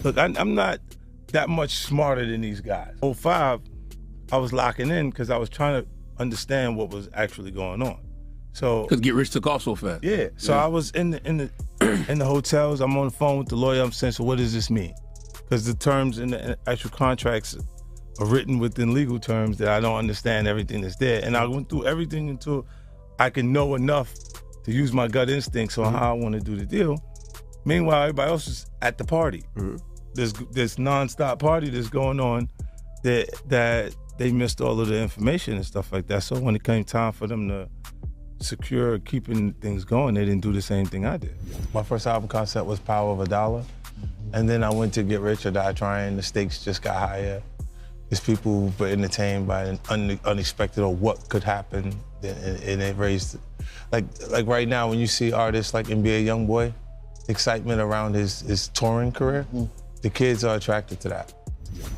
Look, I'm not that much smarter than these guys. 05, I was locking in because I was trying to understand what was actually going on. So, because Get Rich took off so fast. Yeah. So I was in the hotels. I'm on the phone with the lawyer. I'm saying, so what does this mean? Because the terms in the actual contracts are written within legal terms that I don't understand everything that's there. And I went through everything until I can know enough to use my gut instincts on how I want to do the deal. Meanwhile, everybody else is at the party. There's this nonstop party that's going on that they missed all of the information and stuff like that. So when it came time for them to secure keeping things going, they didn't do the same thing I did. My first album concept was Power of a Dollar. And then I went to Get Rich or Die Trying. The stakes just got higher. There's people who were entertained by an unexpected or what could happen. And it raised, like right now when you see artists like NBA YoungBoy, excitement around his touring career, the kids are attracted to that.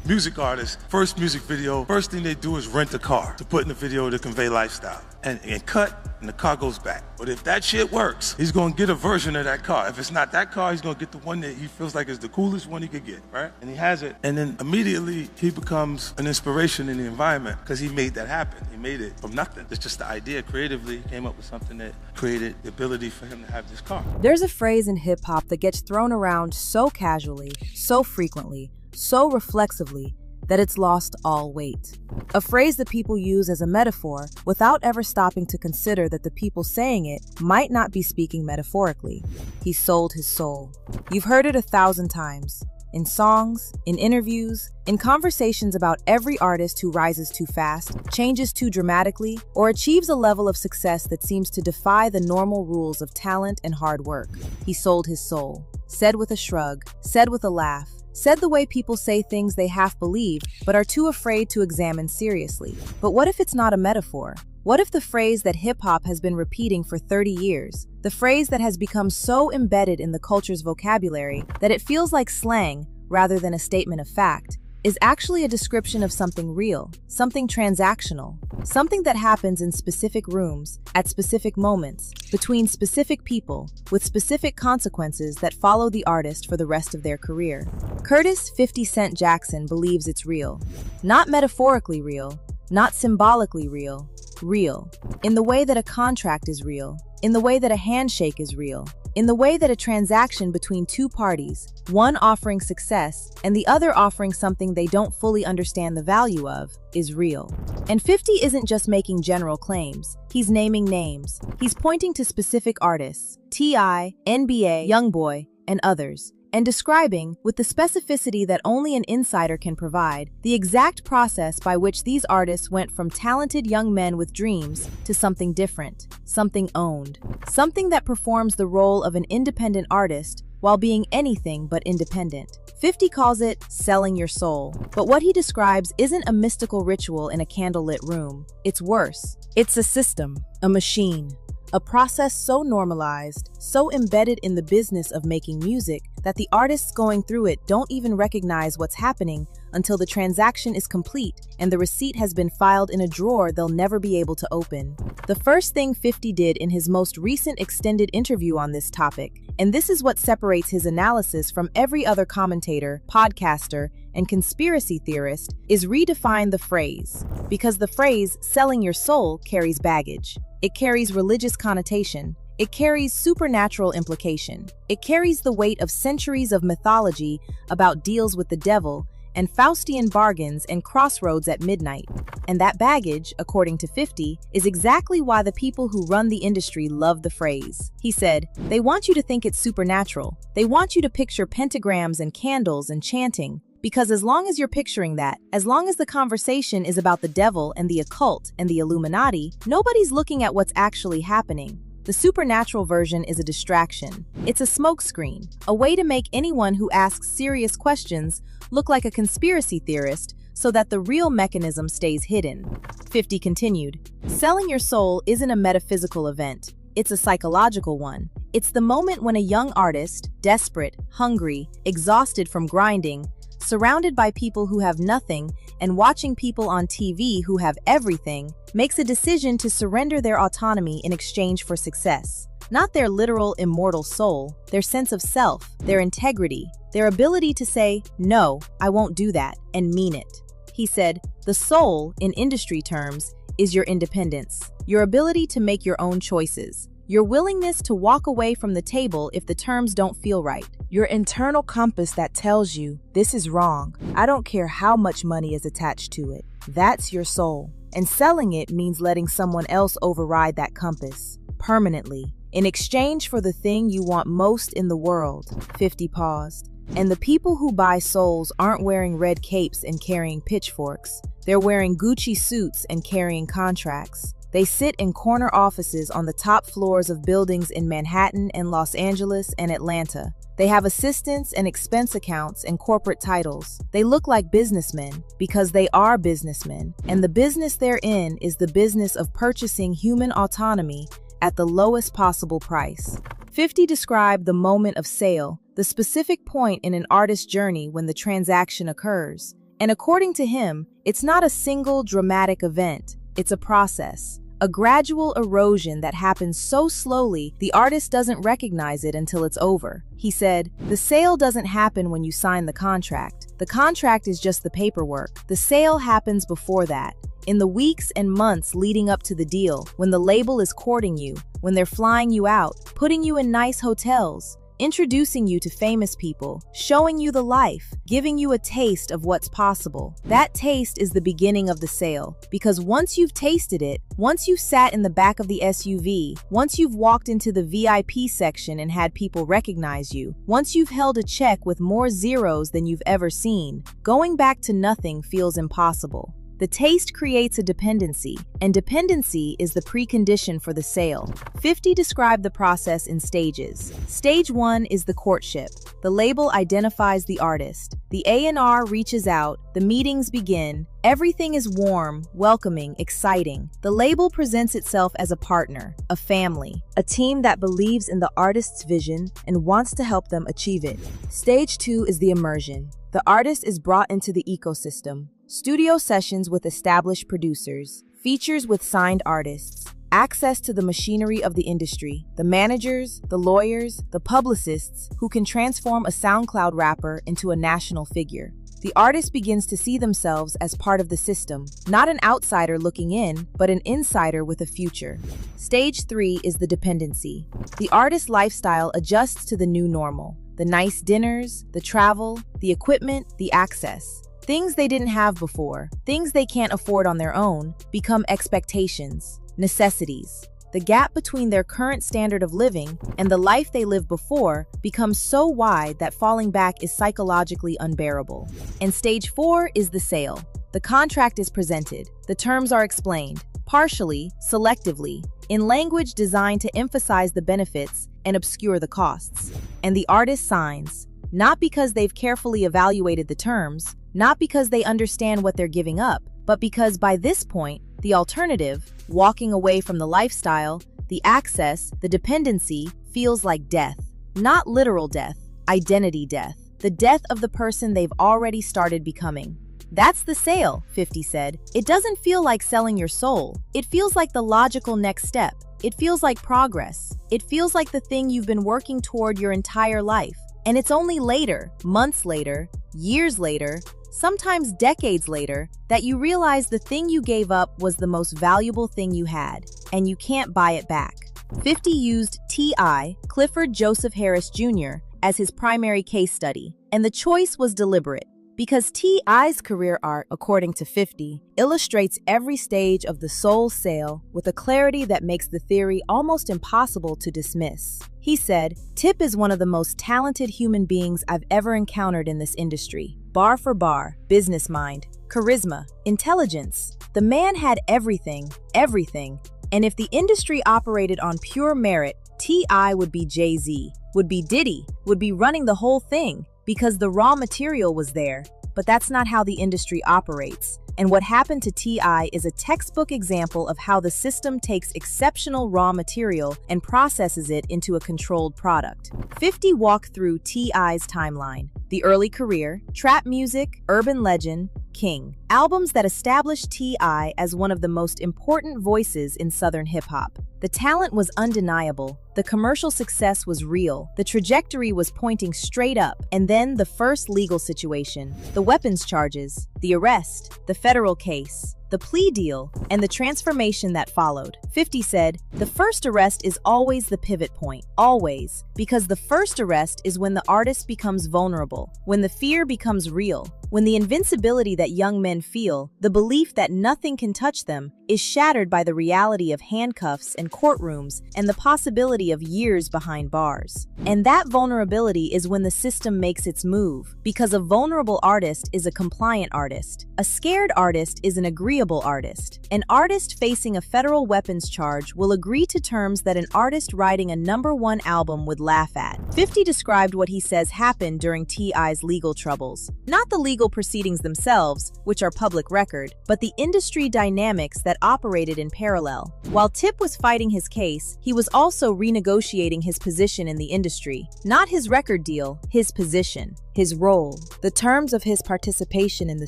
Music artists, first music video, first thing they do is rent a car to put in the video to convey lifestyle. And cut, and the car goes back. But if that shit works, he's gonna get a version of that car. If it's not that car, he's gonna get the one that he feels like is the coolest one he could get, right? And he has it, and then immediately he becomes an inspiration in the environment because he made that happen. He made it from nothing. It's just the idea. Creatively, he came up with something that created the ability for him to have this car. There's a phrase in hip-hop that gets thrown around so casually, so frequently, so reflexively, that it's lost all weight. A phrase that people use as a metaphor without ever stopping to consider that the people saying it might not be speaking metaphorically. He sold his soul. You've heard it 1,000 times. In songs, in interviews, in conversations about every artist who rises too fast, changes too dramatically, or achieves a level of success that seems to defy the normal rules of talent and hard work. He sold his soul. Said with a shrug, said with a laugh, said the way people say things they half believe but are too afraid to examine seriously. But what if it's not a metaphor? What if the phrase that hip-hop has been repeating for 30 years, the phrase that has become so embedded in the culture's vocabulary that it feels like slang rather than a statement of fact, is actually a description of something real, something transactional, something that happens in specific rooms, at specific moments, between specific people, with specific consequences that follow the artist for the rest of their career. Curtis 50 Cent Jackson believes it's real. Not metaphorically real, not symbolically real, real. In the way that a contract is real, in the way that a handshake is real, in the way that a transaction between two parties, one offering success and the other offering something they don't fully understand the value of, is real. And 50 isn't just making general claims, he's naming names. He's pointing to specific artists, T.I, NBA, YoungBoy, and others, and describing, with the specificity that only an insider can provide, the exact process by which these artists went from talented young men with dreams to something different, something owned, something that performs the role of an independent artist while being anything but independent. 50 calls it selling your soul, but what he describes isn't a mystical ritual in a candlelit room. It's worse. It's a system, a machine, a process so normalized, so embedded in the business of making music that the artists going through it don't even recognize what's happening until the transaction is complete and the receipt has been filed in a drawer they'll never be able to open. The first thing 50 did in his most recent extended interview on this topic, and this is what separates his analysis from every other commentator, podcaster, and conspiracy theorist, is redefine the phrase. Because the phrase selling your soul carries baggage. It carries religious connotation. It carries supernatural implication. It carries the weight of centuries of mythology about deals with the devil and Faustian bargains and crossroads at midnight. And that baggage, according to 50, is exactly why the people who run the industry love the phrase. He said, they want you to think it's supernatural. They want you to picture pentagrams and candles and chanting. Because as long as you're picturing that, as long as the conversation is about the devil and the occult and the Illuminati, nobody's looking at what's actually happening. The supernatural version is a distraction. It's a smokescreen, a way to make anyone who asks serious questions look like a conspiracy theorist so that the real mechanism stays hidden. 50 continued, selling your soul isn't a metaphysical event. It's a psychological one. It's the moment when a young artist, desperate, hungry, exhausted from grinding, surrounded by people who have nothing and watching people on TV who have everything, makes a decision to surrender their autonomy in exchange for success. Not their literal immortal soul, their sense of self, their integrity, their ability to say, "No, I won't do that," and mean it. He said, "The soul, in industry terms, is your independence, your ability to make your own choices, your willingness to walk away from the table if the terms don't feel right, your internal compass that tells you, this is wrong. I don't care how much money is attached to it." That's your soul. And selling it means letting someone else override that compass, permanently, in exchange for the thing you want most in the world. 50 paused. And the people who buy souls aren't wearing red capes and carrying pitchforks. They're wearing Gucci suits and carrying contracts. They sit in corner offices on the top floors of buildings in Manhattan and Los Angeles and Atlanta. They have assistants and expense accounts and corporate titles. They look like businessmen because they are businessmen, and the business they're in is the business of purchasing human autonomy at the lowest possible price. 50 described the moment of sale, the specific point in an artist's journey when the transaction occurs. And according to him, it's not a single dramatic event, it's a process. A gradual erosion that happens so slowly, the artist doesn't recognize it until it's over. He said, "The sale doesn't happen when you sign the contract. The contract is just the paperwork. The sale happens before that. In the weeks and months leading up to the deal, when the label is courting you, when they're flying you out, putting you in nice hotels, introducing you to famous people, showing you the life, giving you a taste of what's possible. That taste is the beginning of the sale, because once you've tasted it, once you've sat in the back of the SUV, once you've walked into the VIP section and had people recognize you, once you've held a check with more zeros than you've ever seen, going back to nothing feels impossible. The taste creates a dependency, and dependency is the precondition for the sale." 50 described the process in stages. Stage 1 is the courtship. The label identifies the artist. The A&R reaches out, the meetings begin. Everything is warm, welcoming, exciting. The label presents itself as a partner, a family, a team that believes in the artist's vision and wants to help them achieve it. Stage 2 is the immersion. The artist is brought into the ecosystem. Studio sessions with established producers, features with signed artists, access to the machinery of the industry, the managers, the lawyers, the publicists who can transform a SoundCloud rapper into a national figure. The artist begins to see themselves as part of the system, not an outsider looking in, but an insider with a future. Stage 3 is the dependency. The artist's lifestyle adjusts to the new normal. The nice dinners, the travel, the equipment, the access. Things they didn't have before, things they can't afford on their own, become expectations, necessities. The gap between their current standard of living and the life they lived before becomes so wide that falling back is psychologically unbearable. And stage 4 is the sale. The contract is presented. The terms are explained, partially, selectively, in language designed to emphasize the benefits and obscure the costs. And the artist signs, not because they've carefully evaluated the terms, not because they understand what they're giving up, but because by this point, the alternative, walking away from the lifestyle, the access, the dependency, feels like death. Not literal death, identity death. The death of the person they've already started becoming. That's the sale, 50 said. It doesn't feel like selling your soul. It feels like the logical next step. It feels like progress. It feels like the thing you've been working toward your entire life. And it's only later, months later, years later, sometimes decades later, that you realize the thing you gave up was the most valuable thing you had, and you can't buy it back. 50 used T.I, Clifford Joseph Harris Jr., as his primary case study, and the choice was deliberate. Because T.I.'s career arc, according to 50, illustrates every stage of the soul sale with a clarity that makes the theory almost impossible to dismiss. He said, "Tip is one of the most talented human beings I've ever encountered in this industry. Bar for bar, business mind, charisma, intelligence. The man had everything, everything. And if the industry operated on pure merit, T.I. would be Jay-Z, would be Diddy, would be running the whole thing. Because the raw material was there, but that's not how the industry operates. And what happened to T.I. is a textbook example of how the system takes exceptional raw material and processes it into a controlled product." 50 walked through T.I.'s timeline. The early career, trap music, urban legend, King. Albums that established T.I. as one of the most important voices in Southern hip-hop. The talent was undeniable. The commercial success was real. The trajectory was pointing straight up. And then the first legal situation, the weapons charges, the arrest, the federal case, the plea deal, and the transformation that followed. 50 said, "The first arrest is always the pivot point. Always. Because the first arrest is when the artist becomes vulnerable, when the fear becomes real, when the invincibility that young men feel, the belief that nothing can touch them, is shattered by the reality of handcuffs and courtrooms and the possibility of years behind bars. And that vulnerability is when the system makes its move, because a vulnerable artist is a compliant artist. A scared artist is an agreeable artist. An artist facing a federal weapons charge will agree to terms that an artist writing a #1 album would laugh at." 50 described what he says happened during T.I.'s legal troubles. Not the legal proceedings themselves, which are public record, but the industry dynamics that operated in parallel. While Tip was fighting his case, he was also renegotiating his position in the industry. Not his record deal, his position, his role, the terms of his participation in the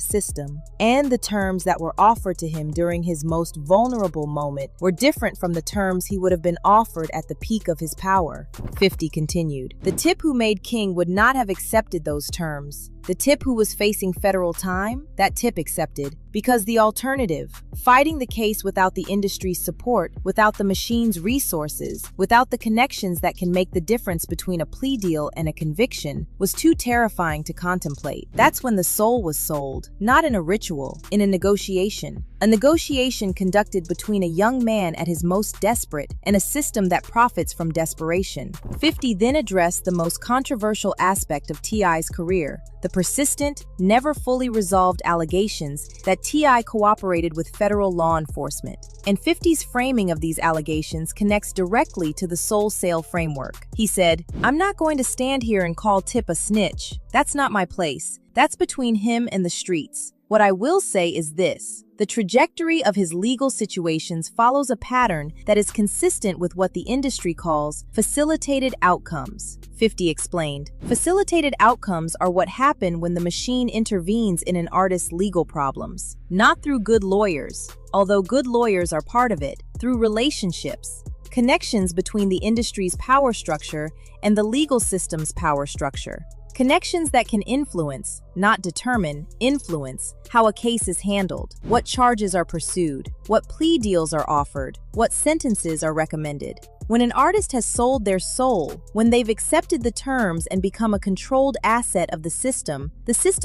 system, and the terms that were offered to him during his most vulnerable moment were different from the terms he would have been offered at the peak of his power. 50 continued. The Tip who made King would not have accepted those terms. The Tip who was facing federal time, that Tip accepted, because the alternative, fighting the case without the industry's support, without the machine's resources, without the connections that can make the difference between a plea deal and a conviction, was too terrifying to contemplate. That's when the soul was sold, not in a ritual, in a negotiation. A negotiation conducted between a young man at his most desperate and a system that profits from desperation. 50 then addressed the most controversial aspect of T.I.'s career, the persistent, never fully resolved allegations that T.I. cooperated with federal law enforcement. And 50's framing of these allegations connects directly to the Soul Sale framework. He said, "I'm not going to stand here and call Tip a snitch. That's not my place. That's between him and the streets. What I will say is this. The trajectory of his legal situations follows a pattern that is consistent with what the industry calls facilitated outcomes." 50 explained. Facilitated outcomes are what happen when the machine intervenes in an artist's legal problems. Not through good lawyers, although good lawyers are part of it, through relationships, connections between the industry's power structure and the legal system's power structure. Connections that can influence, not determine, influence how a case is handled, what charges are pursued, what plea deals are offered, what sentences are recommended. When an artist has sold their soul, when they've accepted the terms and become a controlled asset of the system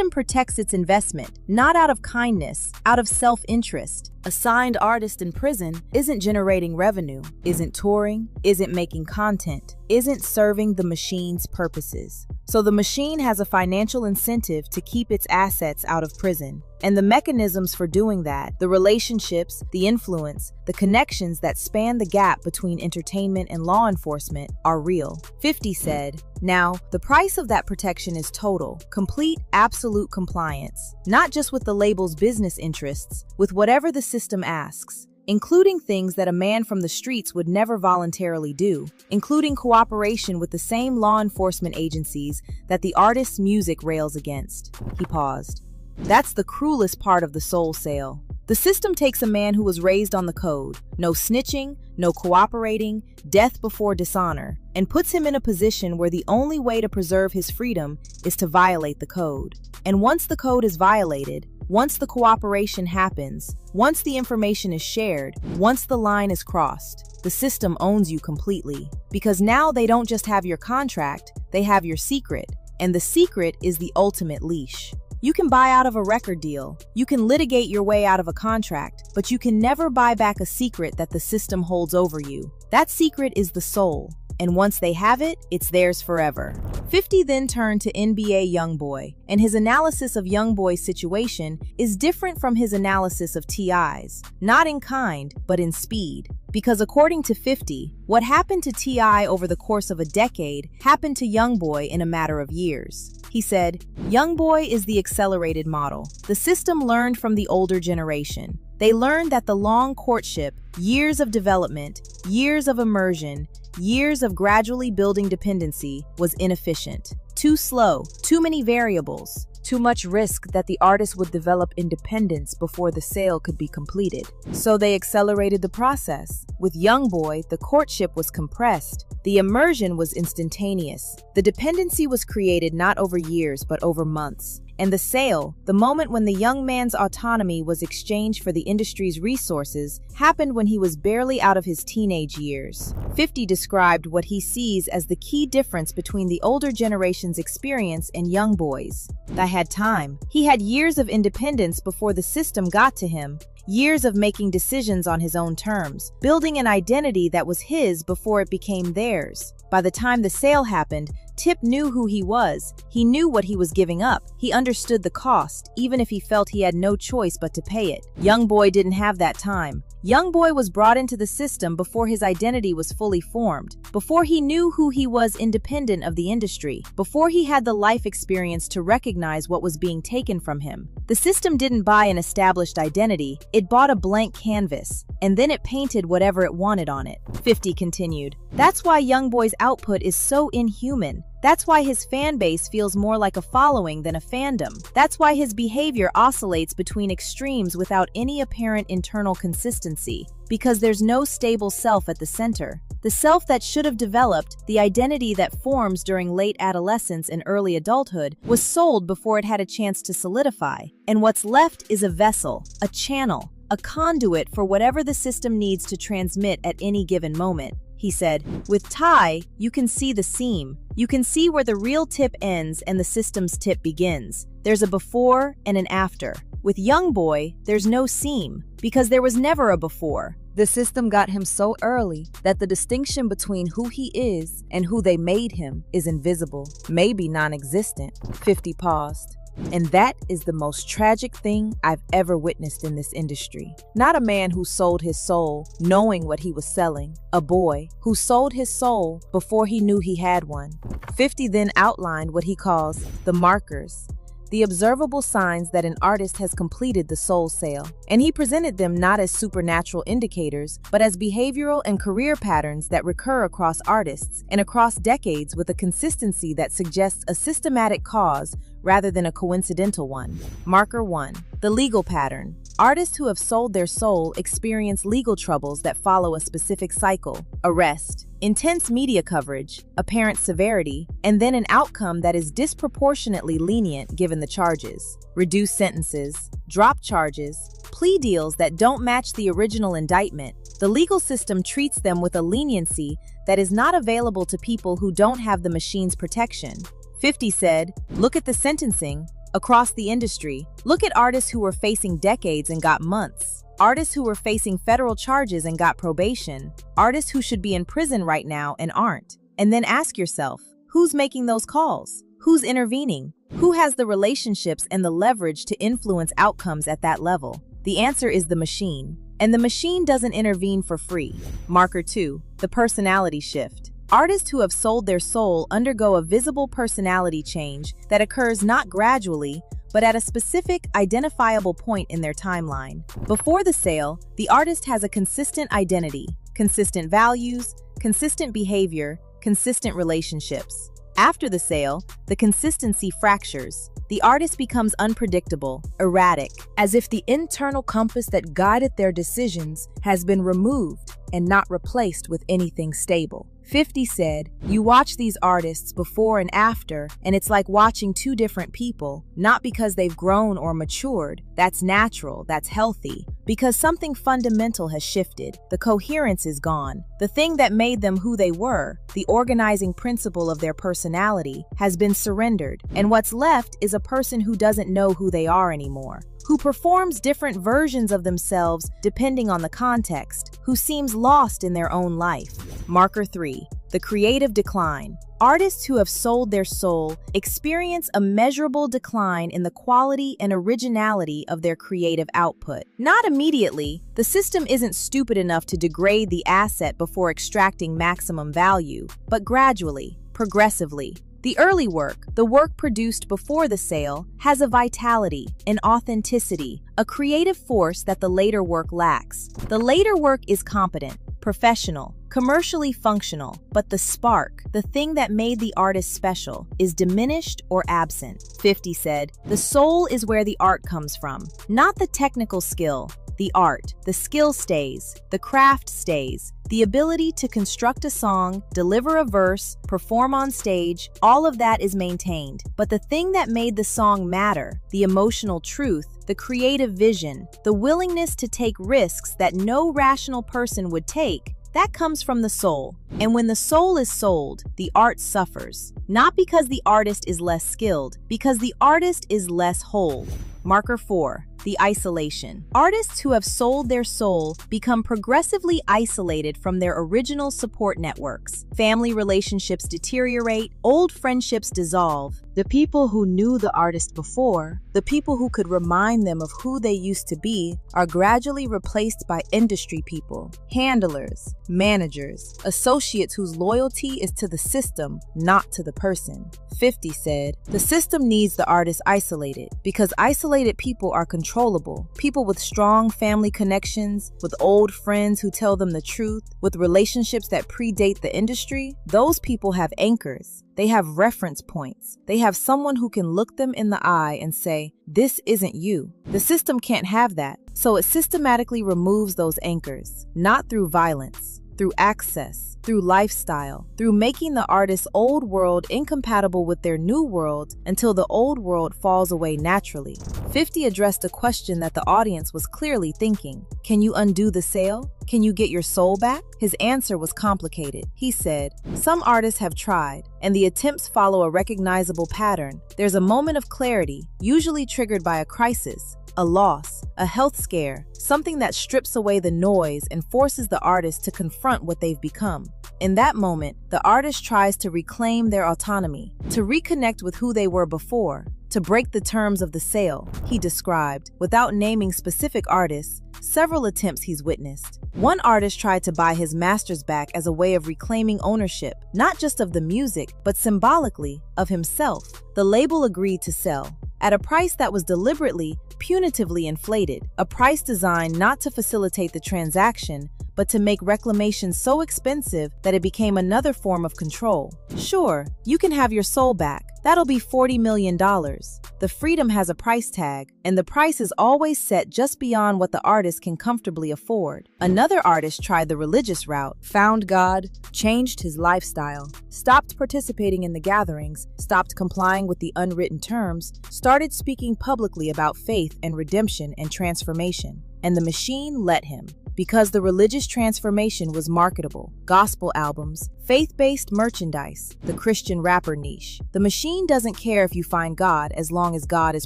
protects its investment, not out of kindness, out of self-interest. A signed artist in prison isn't generating revenue, isn't touring, isn't making content, isn't serving the machine's purposes. So the machine has a financial incentive to keep its assets out of prison. And the mechanisms for doing that, the relationships, the influence, the connections that span the gap between entertainment and law enforcement are real. 50 said, "Now, the price of that protection is total, complete, absolute compliance, not just with the label's business interests, with whatever the system asks, including things that a man from the streets would never voluntarily do, including cooperation with the same law enforcement agencies that the artist's music rails against." He paused. "That's the cruelest part of the soul sale. The system takes a man who was raised on the code, no snitching, no cooperating, death before dishonor, and puts him in a position where the only way to preserve his freedom is to violate the code. And once the code is violated, once the cooperation happens, once the information is shared, once the line is crossed, the system owns you completely. Because now they don't just have your contract, they have your secret, and the secret is the ultimate leash. You can buy out of a record deal, you can litigate your way out of a contract, but you can never buy back a secret that the system holds over you. That secret is the soul, and once they have it, it's theirs forever." 50 then turned to NBA YoungBoy, and his analysis of YoungBoy's situation is different from his analysis of T.I.'s, not in kind, but in speed. Because according to 50, what happened to T.I. over the course of a decade happened to YoungBoy in a matter of years. He said, "YoungBoy is the accelerated model. The system learned from the older generation. They learned that the long courtship, years of development, years of immersion, years of gradually building dependency was inefficient. Too slow, too many variables. too much risk that the artist would develop independence before the sale could be completed. So they accelerated the process. With YoungBoy, the courtship was compressed. The immersion was instantaneous. The dependency was created not over years but over months. And the sale, the moment when the young man's autonomy was exchanged for the industry's resources, happened when he was barely out of his teenage years. 50 described what he sees as the key difference between the older generation's experience and YoungBoy's. They had time. He had years of independence before the system got to him. Years of making decisions on his own terms, building an identity that was his before it became theirs. By the time the sale happened, Tip knew who he was. He knew what he was giving up. He understood the cost, even if he felt he had no choice but to pay it. YoungBoy didn't have that time. YoungBoy was brought into the system before his identity was fully formed, before he knew who he was independent of the industry, before he had the life experience to recognize what was being taken from him. The system didn't buy an established identity, it bought a blank canvas, and then it painted whatever it wanted on it. 50 continued. That's why YoungBoy's output is so inhuman. That's why his fan base feels more like a following than a fandom. That's why his behavior oscillates between extremes without any apparent internal consistency, because there's no stable self at the center. The self that should have developed, the identity that forms during late adolescence and early adulthood, was sold before it had a chance to solidify. And what's left is a vessel, a channel, a conduit for whatever the system needs to transmit at any given moment. He said, with T.I, you can see the seam. You can see where the real tip ends and the system's tip begins. There's a before and an after. With YoungBoy, there's no seam, because there was never a before. The system got him so early that the distinction between who he is and who they made him is invisible, maybe non-existent. 50 paused. And that is the most tragic thing I've ever witnessed in this industry. Not a man who sold his soul knowing what he was selling. A boy who sold his soul before he knew he had one. 50 then outlined what he calls the markers, the observable signs that an artist has completed the soul sale. And he presented them not as supernatural indicators, but as behavioral and career patterns that recur across artists and across decades with a consistency that suggests a systematic cause rather than a coincidental one. Marker 1. The legal pattern. Artists who have sold their soul experience legal troubles that follow a specific cycle: arrest, intense media coverage, apparent severity, and then an outcome that is disproportionately lenient given the charges. Reduced sentences, drop charges, plea deals that don't match the original indictment. The legal system treats them with a leniency that is not available to people who don't have the machine's protection. 50 said, look at the sentencing across the industry. Look at artists who were facing decades and got months. Artists who were facing federal charges and got probation. Artists who should be in prison right now and aren't. And then ask yourself, who's making those calls? Who's intervening? Who has the relationships and the leverage to influence outcomes at that level? The answer is the machine. And the machine doesn't intervene for free. Marker 2. The personality shift. Artists who have sold their soul undergo a visible personality change that occurs not gradually, but at a specific, identifiable point in their timeline. Before the sale, the artist has a consistent identity, consistent values, consistent behavior, consistent relationships. After the sale, the consistency fractures. The artist becomes unpredictable, erratic, as if the internal compass that guided their decisions has been removed and not replaced with anything stable. 50 said, you watch these artists before and after, and it's like watching two different people, not because they've grown or matured. That's natural, that's healthy. Because something fundamental has shifted. The coherence is gone. The thing that made them who they were, the organizing principle of their personality, has been surrendered. And what's left is a person who doesn't know who they are anymore, who performs different versions of themselves depending on the context, who seems lost in their own life. Marker 3. The creative decline. Artists who have sold their soul experience a measurable decline in the quality and originality of their creative output. Not immediately. The system isn't stupid enough to degrade the asset before extracting maximum value, but gradually, progressively. The early work, the work produced before the sale, has a vitality, an authenticity, a creative force that the later work lacks. The later work is competent, professional, commercially functional, but the spark, the thing that made the artist special, is diminished or absent. 50 said, "The soul is where the art comes from, not the technical skill. The art, the skill stays, the craft stays. The ability to construct a song, deliver a verse, perform on stage, all of that is maintained. But the thing that made the song matter, the emotional truth, the creative vision, the willingness to take risks that no rational person would take, that comes from the soul. And when the soul is sold, the art suffers. Not because the artist is less skilled, because the artist is less whole." Marker 4. The isolation. Artists who have sold their soul become progressively isolated from their original support networks. Family relationships deteriorate, old friendships dissolve. The people who knew the artist before, the people who could remind them of who they used to be, are gradually replaced by industry people, handlers, managers, associates whose loyalty is to the system, not to the person. 50 said, "The system needs the artist isolated because isolated people are controllable. People with strong family connections, with old friends who tell them the truth, with relationships that predate the industry, those people have anchors. They have reference points. They have someone who can look them in the eye and say, 'This isn't you.' The system can't have that, so it systematically removes those anchors, not through violence, through access, through lifestyle, through making the artist's old world incompatible with their new world until the old world falls away naturally." 50 addressed a question that the audience was clearly thinking. Can you undo the sale? Can you get your soul back? His answer was complicated. He said, "Some artists have tried, and the attempts follow a recognizable pattern. There's a moment of clarity, usually triggered by a crisis, a loss, a health scare, something that strips away the noise and forces the artist to confront what they've become. In that moment, the artist tries to reclaim their autonomy, to reconnect with who they were before, to break the terms of the sale," he described. Without naming specific artists, several attempts he's witnessed. One artist tried to buy his masters back as a way of reclaiming ownership, not just of the music, but symbolically, of himself. The label agreed to sell, at a price that was deliberately, punitively inflated, a price designed not to facilitate the transaction, but to make reclamation so expensive that it became another form of control. Sure, you can have your soul back. That'll be $40 million. The freedom has a price tag, and the price is always set just beyond what the artist can comfortably afford. Another artist tried the religious route, found God, changed his lifestyle, stopped participating in the gatherings, stopped complying with the unwritten terms, started speaking publicly about faith and redemption and transformation. And the machine let him. Because the religious transformation was marketable, gospel albums, faith-based merchandise, the Christian rapper niche. The machine doesn't care if you find God as long as God is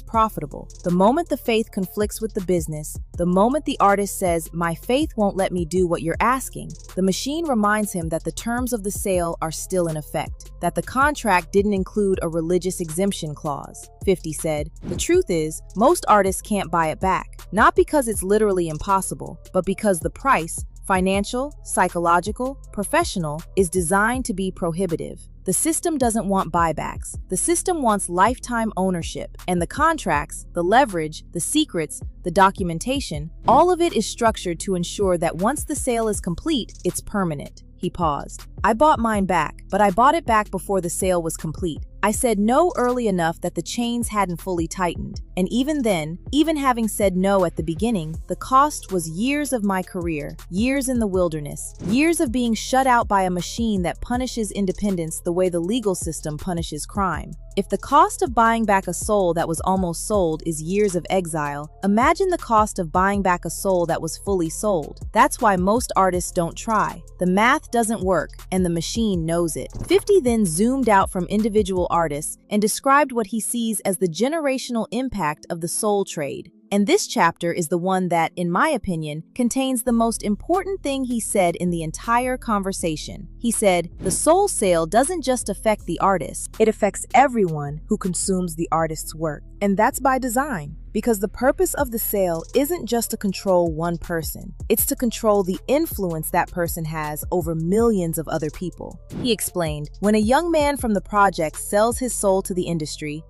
profitable. The moment the faith conflicts with the business, the moment the artist says, "My faith won't let me do what you're asking," the machine reminds him that the terms of the sale are still in effect, that the contract didn't include a religious exemption clause. 50 said, "The truth is, most artists can't buy it back, not because it's literally impossible, but because the price, financial, psychological, professional, is designed to be prohibitive. The system doesn't want buybacks. The system wants lifetime ownership, and the contracts, the leverage, the secrets, the documentation, all of it is structured to ensure that once the sale is complete, it's permanent." He paused. "I bought mine back, but I bought it back before the sale was complete. I said no early enough that the chains hadn't fully tightened. And even then, even having said no at the beginning, the cost was years of my career, years in the wilderness, years of being shut out by a machine that punishes independence the way the legal system punishes crime. If the cost of buying back a soul that was almost sold is years of exile, imagine the cost of buying back a soul that was fully sold. That's why most artists don't try. The math doesn't work, and the machine knows it." 50 then zoomed out from individual artists and described what he sees as the generational impact of the soul trade. And this chapter is the one that, in my opinion, contains the most important thing he said in the entire conversation. He said, "The soul sale doesn't just affect the artist, it affects everyone who consumes the artist's work. And that's by design. because the purpose of the sale isn't just to control one person. It's to control the influence that person has over millions of other people. He explained, when a young man from the project sells his soul to the industry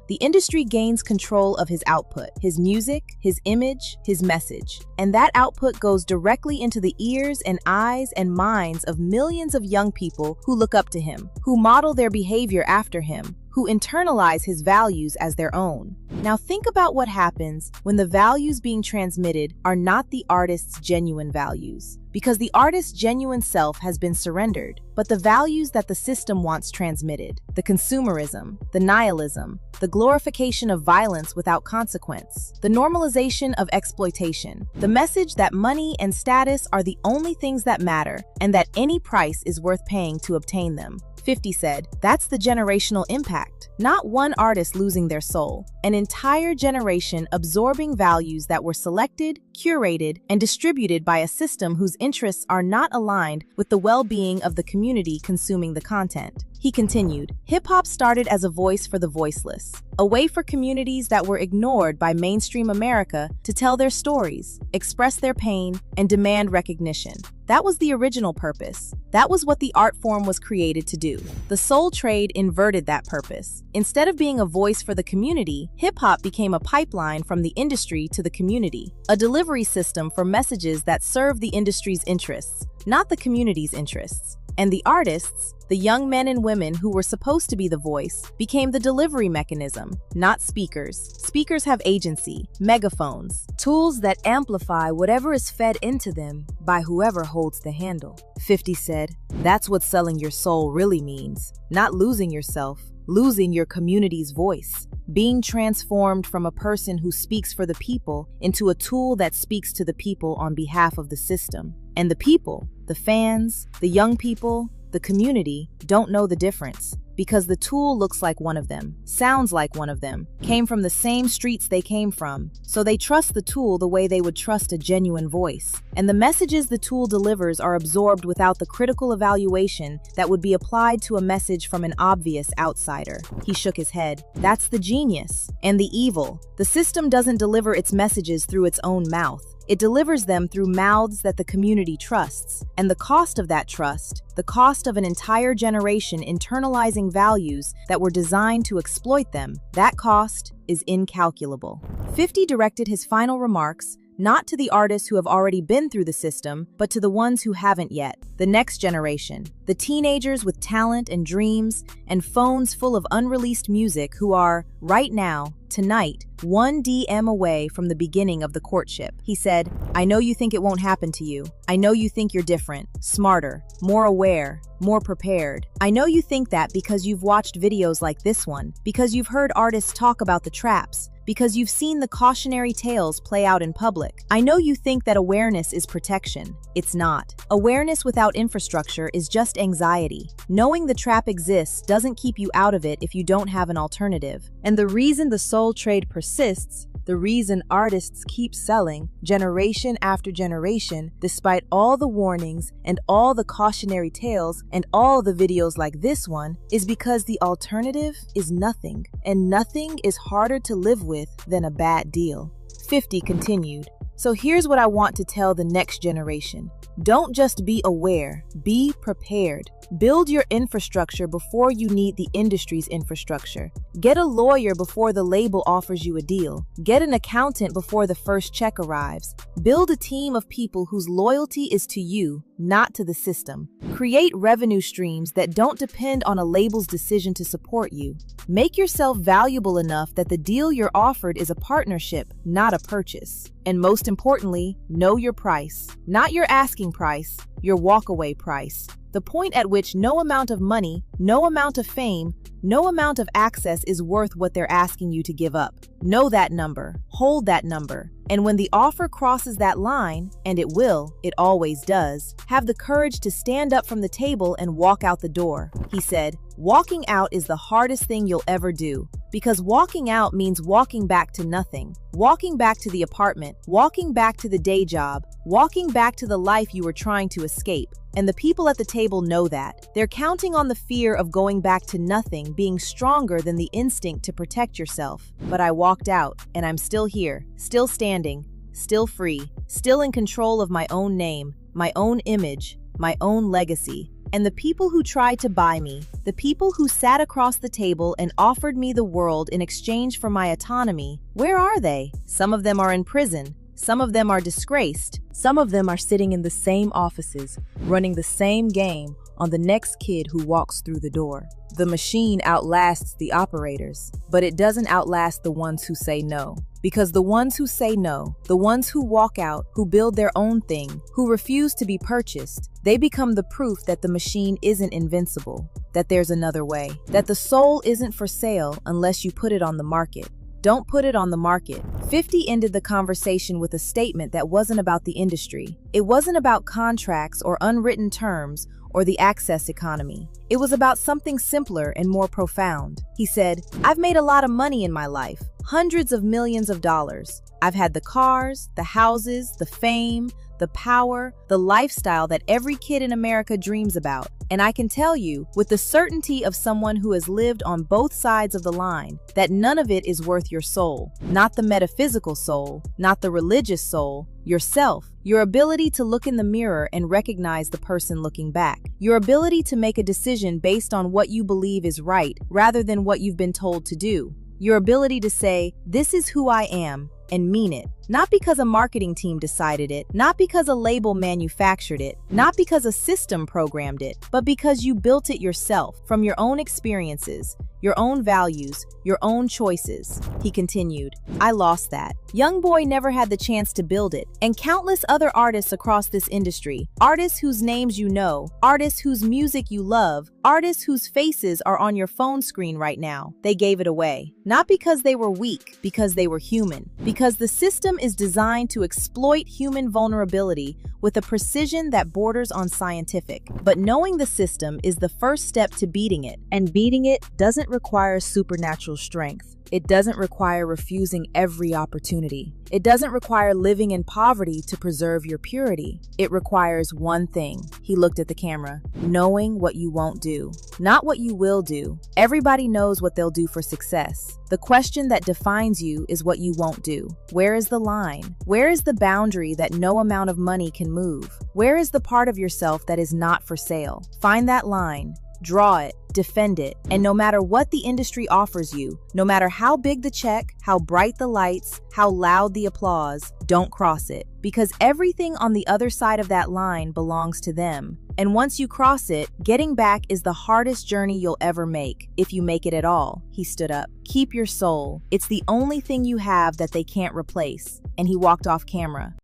gains control of his output, his music, his image, his message. And that output goes directly into the ears and eyes and minds of millions of young people who look up to him, who model their behavior after him, who internalize his values as their own. Now think about what happens when the values being transmitted are not the artist's genuine values. Because the artist's genuine self has been surrendered, but the values that the system wants transmitted, the consumerism, the nihilism, the glorification of violence without consequence, the normalization of exploitation, the message that money and status are the only things that matter and that any price is worth paying to obtain them. 50 said, that's the generational impact. Not one artist losing their soul, an entire generation absorbing values that were selected, curated, and distributed by a system whose interests are not aligned with the well-being of the community consuming the content. He continued, hip-hop started as a voice for the voiceless, a way for communities that were ignored by mainstream America to tell their stories, express their pain, and demand recognition. That was the original purpose. That was what the art form was created to do. The soul trade inverted that purpose. Instead of being a voice for the community, hip-hop became a pipeline from the industry to the community, a delivery system for messages that serve the industry's interests, not the community's interests. And the artists, the young men and women who were supposed to be the voice, became the delivery mechanism, not speakers. Speakers have agency, megaphones, tools that amplify whatever is fed into them by whoever holds the handle. 50 said, that's what selling your soul really means. Not losing yourself, losing your community's voice. Being transformed from a person who speaks for the people into a tool that speaks to the people on behalf of the system. And the people, the fans, the young people, the community, don't know the difference because the tool looks like one of them, sounds like one of them, came from the same streets they came from. So they trust the tool the way they would trust a genuine voice. And the messages the tool delivers are absorbed without the critical evaluation that would be applied to a message from an obvious outsider. He shook his head. That's the genius and the evil. The system doesn't deliver its messages through its own mouth. It delivers them through mouths that the community trusts. And the cost of that trust, the cost of an entire generation internalizing values that were designed to exploit them, that cost is incalculable. 50 directed his final remarks not to the artists who have already been through the system, but to the ones who haven't yet, the next generation, the teenagers with talent and dreams and phones full of unreleased music who are, right now, tonight, one DM away from the beginning of the courtship. He said, I know you think it won't happen to you. I know you think you're different, smarter, more aware, more prepared. I know you think that because you've watched videos like this one, because you've heard artists talk about the traps, because you've seen the cautionary tales play out in public. I know you think that awareness is protection. It's not. Awareness without infrastructure is just anxiety. Knowing the trap exists doesn't keep you out of it if you don't have an alternative. And the reason the soul trade persists, the reason artists keep selling generation after generation, despite all the warnings and all the cautionary tales and all the videos like this one, is because the alternative is nothing, and nothing is harder to live with than a bad deal. 50 continued. So here's what I want to tell the next generation. Don't just be aware, be prepared. Build your infrastructure before you need the industry's infrastructure. Get a lawyer before the label offers you a deal. Get an accountant before the first check arrives. Build a team of people whose loyalty is to you, not to the system. Create revenue streams that don't depend on a label's decision to support you. Make yourself valuable enough that the deal you're offered is a partnership, not a purchase. And most importantly, know your price. Not your asking price, your walkaway price. The point at which no amount of money, no amount of fame, no amount of access is worth what they're asking you to give up. Know that number, hold that number, and when the offer crosses that line, and it will, it always does, have the courage to stand up from the table and walk out the door. He said, walking out is the hardest thing you'll ever do, because walking out means walking back to nothing, walking back to the apartment, walking back to the day job, walking back to the life you were trying to escape. And the people at the table know that. They're counting on the fear of going back to nothing being stronger than the instinct to protect yourself. But I walked out, and I'm still here, still standing, still free, still in control of my own name, my own image, my own legacy. And the people who tried to buy me, the people who sat across the table and offered me the world in exchange for my autonomy, where are they? Some of them are in prison. Some of them are disgraced. Some of them are sitting in the same offices, running the same game on the next kid who walks through the door. The machine outlasts the operators, but it doesn't outlast the ones who say no. Because the ones who say no, the ones who walk out, who build their own thing, who refuse to be purchased, they become the proof that the machine isn't invincible, that there's another way, that the soul isn't for sale unless you put it on the market. Don't put it on the market. 50 ended the conversation with a statement that wasn't about the industry. It wasn't about contracts or unwritten terms or the access economy. It was about something simpler and more profound. He said, "I've made a lot of money in my life, hundreds of millions of dollars. I've had the cars, the houses, the fame, the power, the lifestyle that every kid in America dreams about. And I can tell you, with the certainty of someone who has lived on both sides of the line, that none of it is worth your soul. Not the metaphysical soul, not the religious soul, yourself. Your ability to look in the mirror and recognize the person looking back. Your ability to make a decision based on what you believe is right, rather than what you've been told to do. Your ability to say, this is who I am, and mean it. Not because a marketing team decided it, not because a label manufactured it, not because a system programmed it, but because you built it yourself, from your own experiences, your own values, your own choices." He continued, "I lost that. YoungBoy never had the chance to build it, and countless other artists across this industry, artists whose names you know, artists whose music you love, artists whose faces are on your phone screen right now, they gave it away. Not because they were weak, because they were human. Because the system is designed to exploit human vulnerability with a precision that borders on scientific. But knowing the system is the first step to beating it, and beating it doesn't require supernatural strength. It doesn't require refusing every opportunity. It doesn't require living in poverty to preserve your purity. It requires one thing." He looked at the camera. "Knowing what you won't do, not what you will do. Everybody knows what they'll do for success. The question that defines you is what you won't do. Where is the line? Where is the boundary that no amount of money can move? Where is the part of yourself that is not for sale? Find that line. Draw it, defend it, and no matter what the industry offers you, no matter how big the check, how bright the lights, how loud the applause, don't cross it. Because everything on the other side of that line belongs to them. And once you cross it, getting back is the hardest journey you'll ever make, if you make it at all." He stood up. "Keep your soul. It's the only thing you have that they can't replace." And he walked off camera.